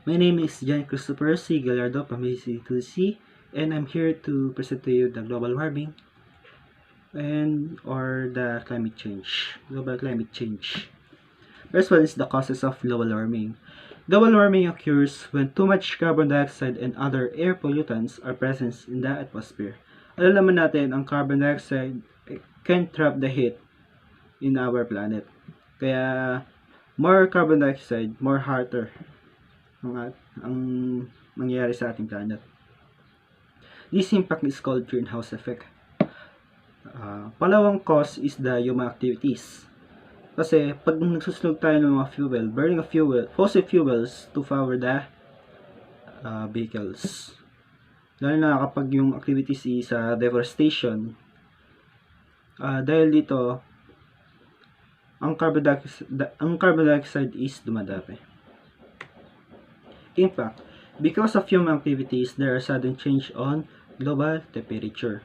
My name is John Christopher C. Gallardo from BSEE-2C, and I'm here to present to you the global warming or the climate change. Global climate change. First one is the causes of global warming. Global warming occurs when too much carbon dioxide and other air pollutants are present in the atmosphere. Alam naman natin, ang carbon dioxide can trap the heat in our planet. Kaya, more carbon dioxide, more hotter ang mangyayari sa ating planet. This impact is called greenhouse effect. Pangalawang cause is the human activities. Kasi pag nagsusunog tayo ng mga fuel, burning of fossil fuels to power the vehicles. Lalo na kapag yung activities is deforestation, dahil dito, ang carbon dioxide is dumadami. Impact. Because of human activities, there are sudden change on global temperature.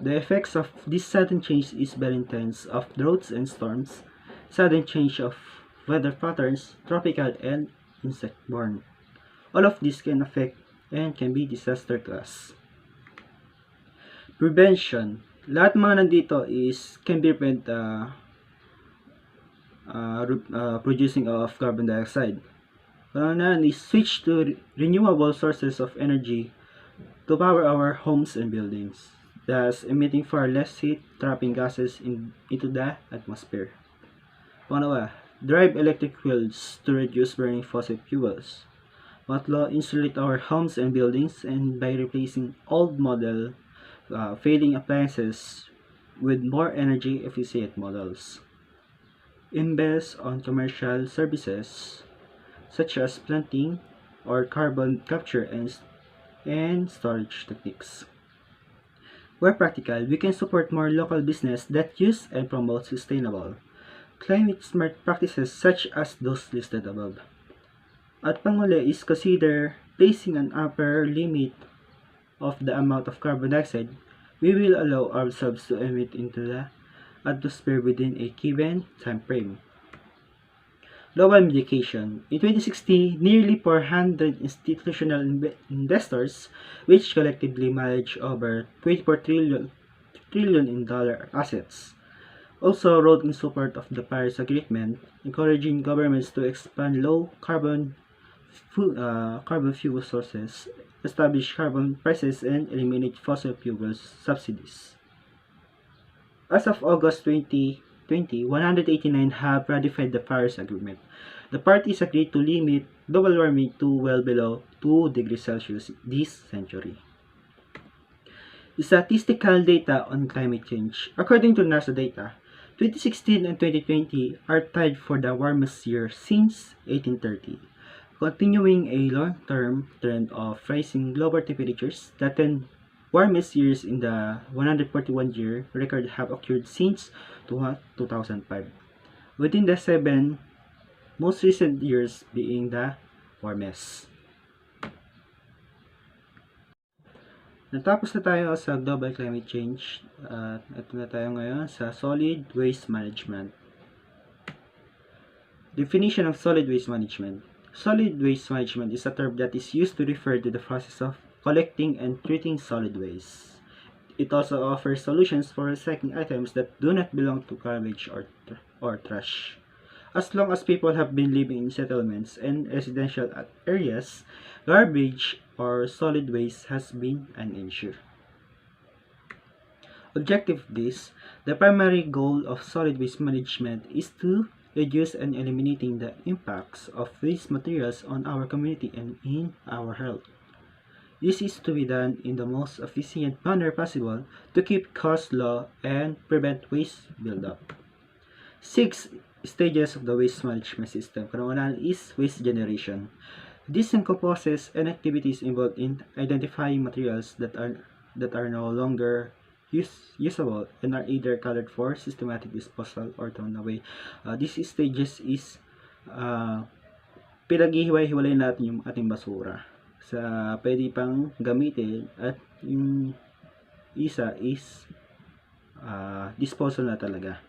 The effects of this sudden change is very intense of droughts and storms, sudden change of weather patterns, tropical and insect-borne. All of this can affect and can be disaster to us. Prevention. Lahat mga nandito can prevent producing of carbon dioxide. Is switch to renewable sources of energy to power our homes and buildings, thus emitting far less heat, trapping gases into the atmosphere. Pangalawa, drive electric wheels to reduce burning fossil fuels. Pangatlo, insulate our homes and buildings and by replacing old model failing appliances with more energy efficient models. Invest on commercial services such as planting or carbon capture and storage techniques. Where practical, we can support more local business that use and promote sustainable, climate-smart practices such as those listed above. At panguli is consider placing an upper limit of the amount of carbon dioxide we will allow ourselves to emit into the atmosphere within a given time frame. Global medication. In 2016, nearly 400 institutional investors, which collectively manage over 24 trillion in dollar assets, also wrote in support of the Paris Agreement, encouraging governments to expand low carbon fuel sources, establish carbon prices, and eliminate fossil fuel subsidies. As of August 2020, 189 have ratified the Paris Agreement. The parties agreed to limit global warming to well below 2 degrees Celsius this century. Statistical data on climate change. According to NASA data, 2016 and 2020 are tied for the warmest year since 1830. Continuing a long-term trend of rising global temperatures, the 10 warmest years in the 141-year record have occurred since 2005, within the 7 most recent years being the warmest. Natapos na tayo sa global climate change at ito na tayo ngayon sa solid waste management. Definition of solid waste management. Solid waste management is a term that is used to refer to the process of collecting and treating solid waste. It also offers solutions for recycling items that do not belong to garbage or trash. As long as people have been living in settlements and residential areas, garbage or solid waste has been an issue. Objective of this, the primary goal of solid waste management is to reduce and eliminating the impacts of waste materials on our community and in our health. This is to be done in the most efficient manner possible to keep costs low and prevent waste buildup. 6 stages of the waste management system. Kauna is waste generation. This encompasses and activities involved in identifying materials that are no longer usable and are either colored for systematic disposal or thrown away. These stages is pinaghihiwa-hiwalay natin yung ating basura sa pwede pang gamitin at yung isa is disposal na talaga.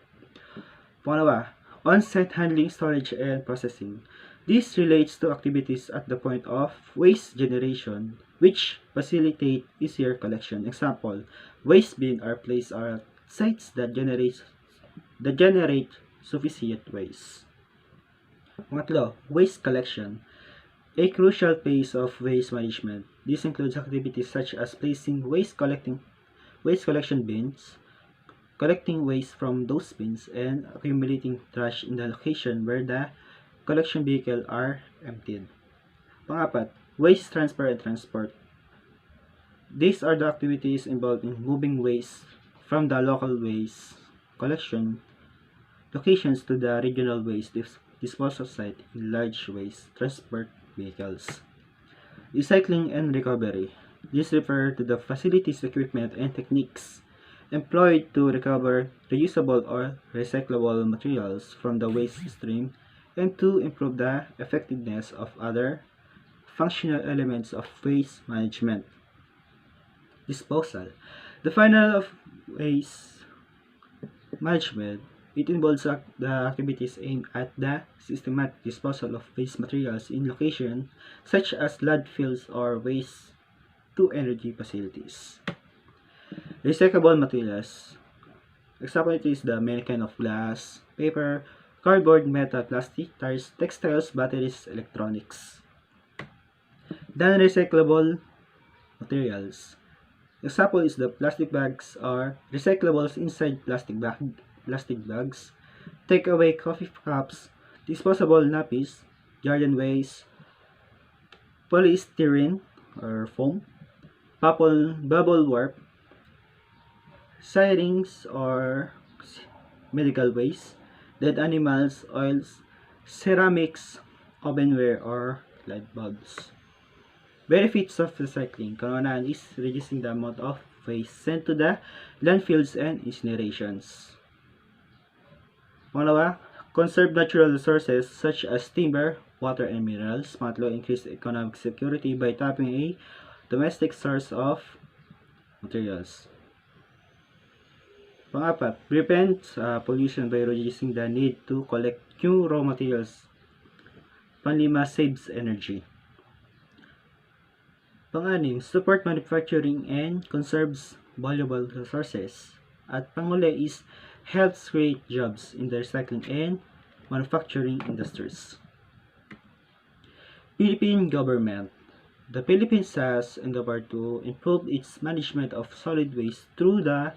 Pangalawa, on-site handling, storage, and processing. This relates to activities at the point of waste generation, which facilitate easier collection. Example, waste bin are placed at sites that generate sufficient waste. Pangatlo, waste collection. A crucial phase of waste management. This includes activities such as placing waste collection bins, collecting waste from those bins, and accumulating trash in the location where the collection vehicle are emptied. Pangapat, waste transfer and transport. These are the activities involved in moving waste from the local waste collection locations to the regional waste disposal site in large waste transport vehicles. Recycling and recovery. These refer to the facilities, equipment, and techniques employed to recover reusable or recyclable materials from the waste stream and to improve the effectiveness of other functional elements of waste management. Disposal. The final of waste management, it involves the activities aimed at the systematic disposal of waste materials in locations such as landfills or waste-to-energy facilities. Recyclable materials. Example, it is the many kind of glass, paper, cardboard, metal, plastic, tires, textiles, batteries, electronics. Non-recyclable materials. Example is the plastic bags are recyclables inside plastic bags, takeaway coffee cups, disposable nappies, garden waste, polystyrene or foam, bubble wrap, sidings or medical waste, dead animals, oils, ceramics, ovenware, or light bulbs. Benefits of recycling. Kanunan is reducing the amount of waste sent to the landfills and incinerations. Pangalawa, conserve natural resources such as timber, water, and minerals. Pangatlo, increase economic security by tapping a domestic source of materials. Pangapat, prevent pollution by reducing the need to collect new raw materials. Panlima, saves energy. Pang-anim, support manufacturing and conserves valuable resources. At panguli is helps create jobs in the recycling and manufacturing industries. Philippine government. The Philippines has endeavored to improve its management of solid waste through the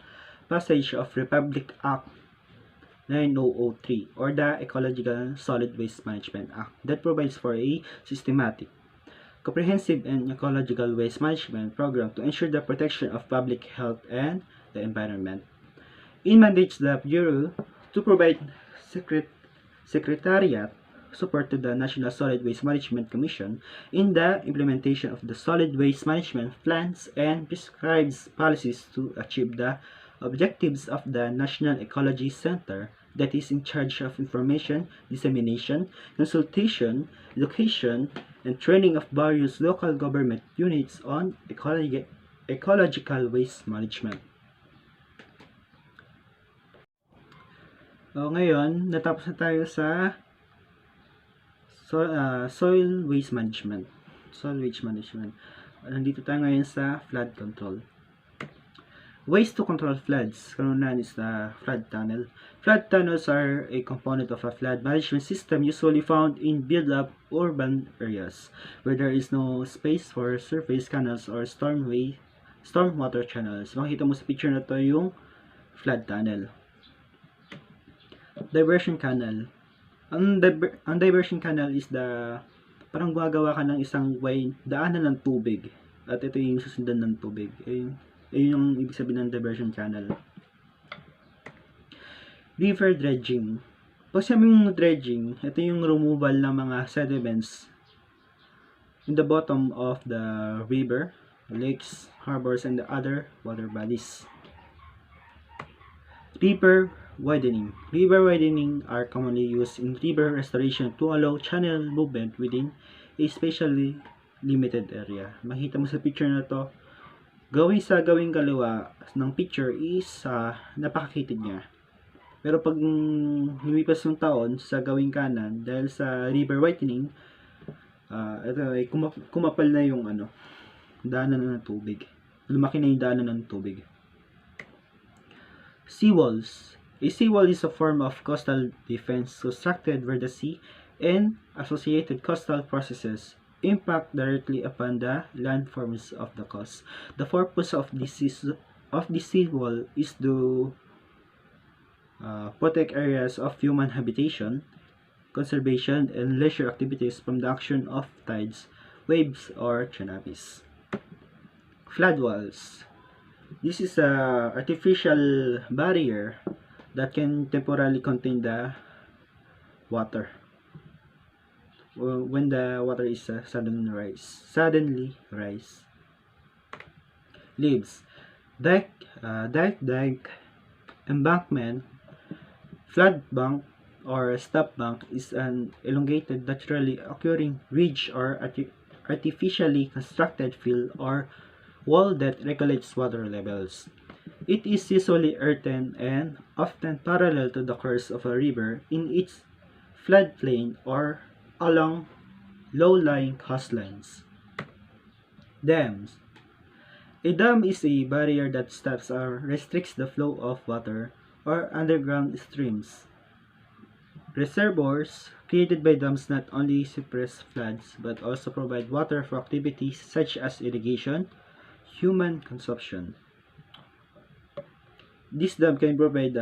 passage of Republic Act 9003 or the Ecological Solid Waste Management Act that provides for a systematic, comprehensive, and ecological waste management program to ensure the protection of public health and the environment. It mandates the Bureau to provide Secretariat support to the National Solid Waste Management Commission in the implementation of the solid waste management plans and prescribes policies to achieve the objectives of the National Ecology Center that is in charge of information, dissemination, consultation, education, and training of various local government units on ecological waste management. So, ngayon, natapos na tayo sa soil waste management. Soil waste management. Nandito tayo ngayon sa flood control. Ways to control floods. Kanunan is the flood tunnel. Flood tunnels are a component of a flood management system usually found in built-up urban areas where there is no space for surface canals or stormwater channels. Makikita mo sa picture na to yung flood tunnel. Diversion canal. Ang diversion canal is parang gumagawa ka ng isang way, daanan ng tubig. At ito yung susundan ng tubig. Ayun yung ibig sabihin ng diversion channel. River dredging. Pag sabing dredging, ito yung removal ng mga sediments in the bottom of the river, lakes, harbors, and the other water bodies. River widening. River widening are commonly used in river restoration to allow channel movement within a spatially limited area. Makita mo sa picture na to, gawing kaliwa ng picture is napakakitid niya. Pero pag lumipas yung taon sa gawing kanan, dahil sa river widening, ito ay kumapal na yung daanan ng tubig. Lumaki na yung daanan ng tubig. Seawalls. A seawall is a form of coastal defense constructed where the sea and associated coastal processes impact directly upon the landforms of the coast. The purpose of this seawall is to protect areas of human habitation, conservation, and leisure activities from the action of tides, waves, or tsunamis. Flood walls. This is a artificial barrier that can temporarily contain the water when the water is suddenly rise. Leaves. Dike, embankment, flood bank, or stop bank is an elongated, naturally occurring ridge or artificially constructed field or wall that regulates water levels. It is usually earthen and often parallel to the course of a river in its floodplain or along low-lying coastlines. Dams. A dam is a barrier that stops or restricts the flow of water or underground streams. Reservoirs created by dams not only suppress floods but also provide water for activities such as irrigation, human consumption. This dam can provide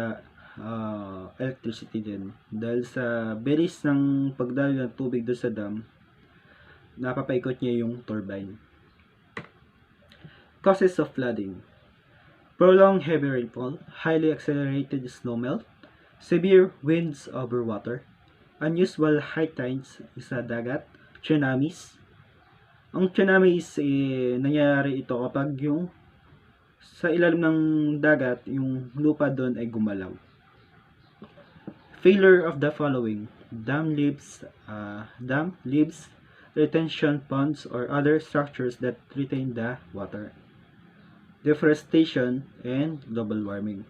electricity din. Dahil sa bilis ng pagdaloy ng tubig doon sa dam, napapaikot niya yung turbine. Causes of flooding. Prolonged heavy rainfall, highly accelerated snowmelt, severe winds over water, unusual high tides sa dagat, tsunamis. Ang tsunami is nangyayari ito kapag yung sa ilalim ng dagat, yung lupa doon ay gumalaw. Failure of the following: dam leaves, retention ponds or other structures that retain the water. Deforestation and global warming.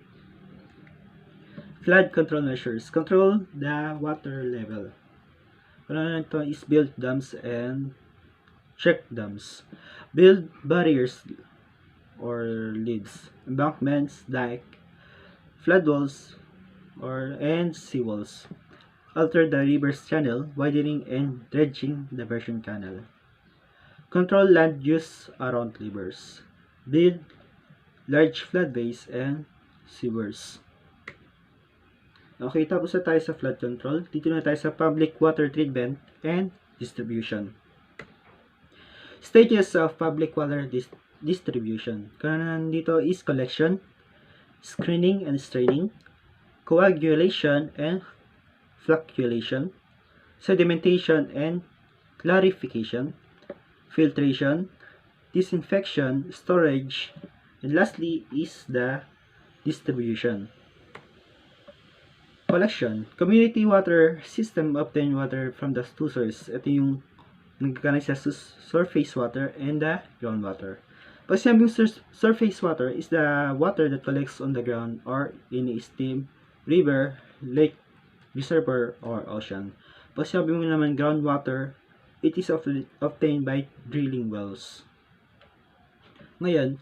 Flood control measures. Control the water level. Ano ito is build dams and check dams. Build barriers or leads, embankments, dike, flood walls, and seawalls. Alter the river's channel, widening and dredging diversion canal. Control land use around rivers. Build large floodways and sewers. Okay, tapos na tayo sa flood control. Dito na tayo sa public water treatment and distribution. Stages of public water distribution. Kanan dito is collection, screening and straining, coagulation and flocculation, sedimentation and clarification, filtration, disinfection, storage, and lastly is the distribution. Collection. Community water system obtain water from the two sources. Ito yung nagkakaroon sa surface water and the groundwater. Pag sinabing surface water is the water that collects on the ground or in a stream, river, lake, reservoir, or ocean. Pag sinabing mo naman groundwater, it is obtained by drilling wells. Ngayon,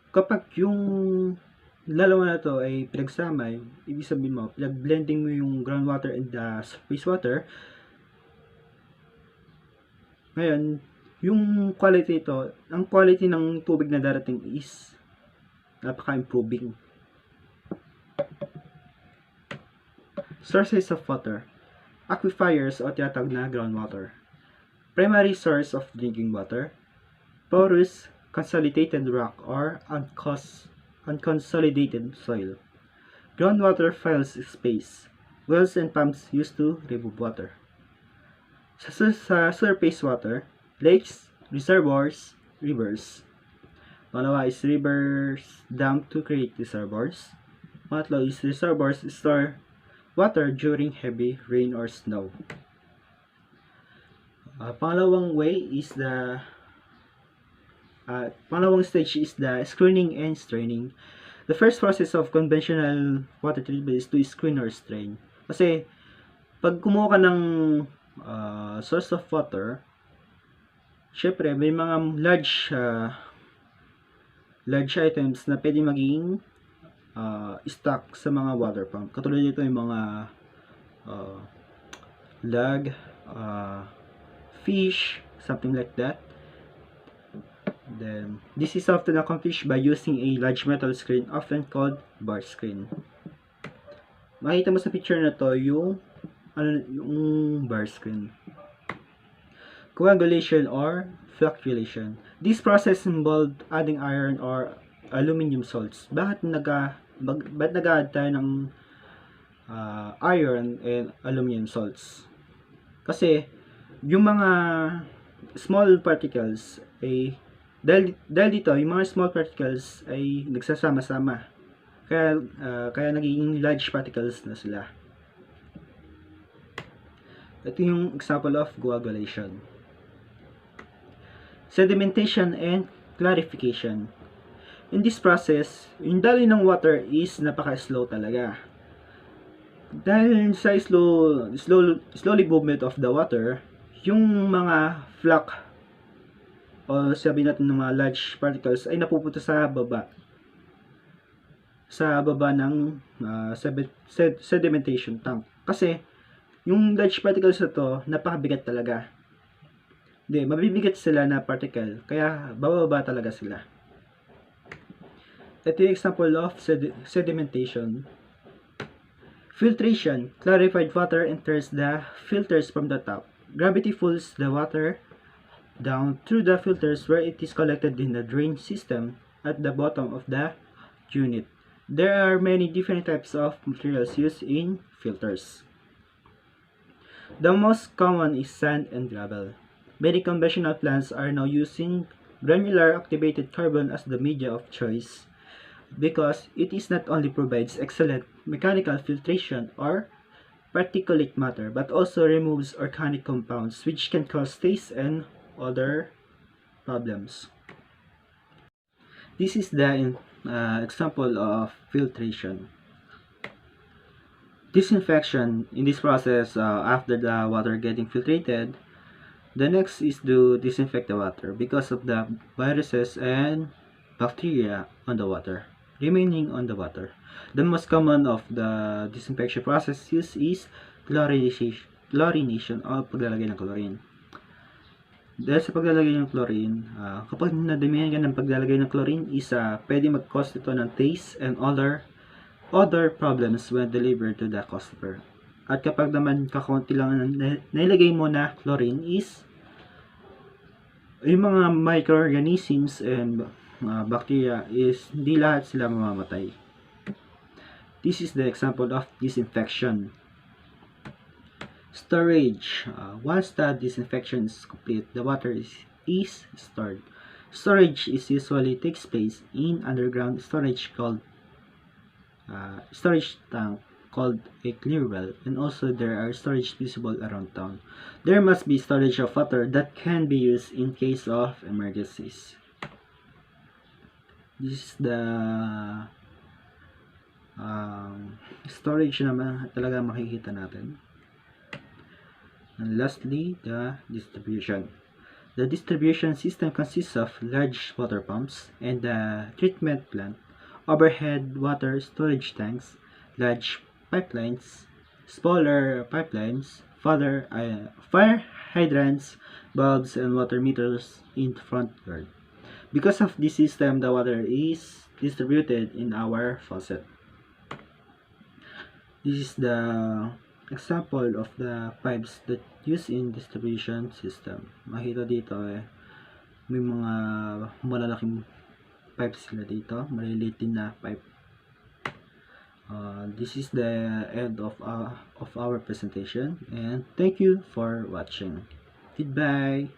kapag yung dalawa na to ay pinagsama, ibig sabihin mo, pinag-blending mo yung groundwater and the surface water. Ngayon, yung quality ito, ang quality ng tubig na darating is napaka-improving. Sources of water. Aquifers o tinatawag na groundwater. Primary source of drinking water. Porous, consolidated rock or unconsolidated soil. Groundwater fills space. Wells and pumps used to remove water. Sa surface water, lakes, reservoirs, rivers. Pangalawa is rivers dam to create reservoirs. Pangatlo is reservoirs store water during heavy rain or snow. Pangalawang stage is the screening and straining. The first process of conventional water treatment is to screen or strain. Kasi, pag kumuha ka ng source of water, syempre, may mga large items na pwede maging stock sa mga water pump. Katulad dito yung mga log, fish, something like that. Then, this is often accomplished by using a large metal screen, often called bar screen. Makita mo sa picture na to yung bar screen. Coagulation or flocculation. This process involved adding iron or aluminum salts. Bakit nag-add tayo ng iron and aluminum salts? Kasi yung mga small particles ay dahil dito yung mga small particles ay nagsasama-sama. Kaya nagiging large particles na sila. Ito yung example of coagulation. Sedimentation and clarification. In this process, yung daloy ng water is napaka-slow talaga. Dahil sa slowly movement of the water, yung mga flock o sabi natin ng mga large particles ay napupunta sa baba ng sedimentation tank. Kasi yung large particles na to napakabigat talaga. Mabibigat sila na particle, kaya bababa talaga sila. Ito yung example of sedimentation. Filtration. Clarified water enters the filters from the top. Gravity pulls the water down through the filters where it is collected in the drain system at the bottom of the unit. There are many different types of materials used in filters. The most common is sand and gravel. Many conventional plants are now using granular activated carbon as the media of choice because it is not only provides excellent mechanical filtration or particulate matter but also removes organic compounds which can cause taste and other problems. This is the example of filtration. Disinfection. In this process, after the water getting filtrated, the next is to disinfect the water because of the viruses and bacteria on the water remaining on the water. The most common of the disinfection process used is chlorination o paglalagay ng chlorine. Dahil sa paglalagay ng chlorine, kapag nadamihan ka ng paglalagay ng chlorine is pwede mag-cause ito ng taste and other problems when delivered to the customer. At kapag naman kakaunti lang nailagay mo na chlorine is yung mga microorganisms and bacteria is hindi lahat sila mamamatay. This is the example of disinfection. Storage. Once the disinfection is complete, the water is stored. Storage is usually takes place in underground storage called storage tank called a clear well, and also there are storage visible around town. There must be storage of water that can be used in case of emergencies. This is the storage na talaga makikita natin. And lastly, the distribution. The distribution system consists of large water pumps and the treatment plant, overhead water storage tanks, large pipelines, smaller pipelines, fire hydrants, bulbs, and water meters in front yard. Because of this system, the water is distributed in our faucet. This is the example of the pipes that used in distribution system. Makita dito may mga malalaking pipes sila dito, maliliit din na pipe. This is the end of our presentation, and thank you for watching. Goodbye.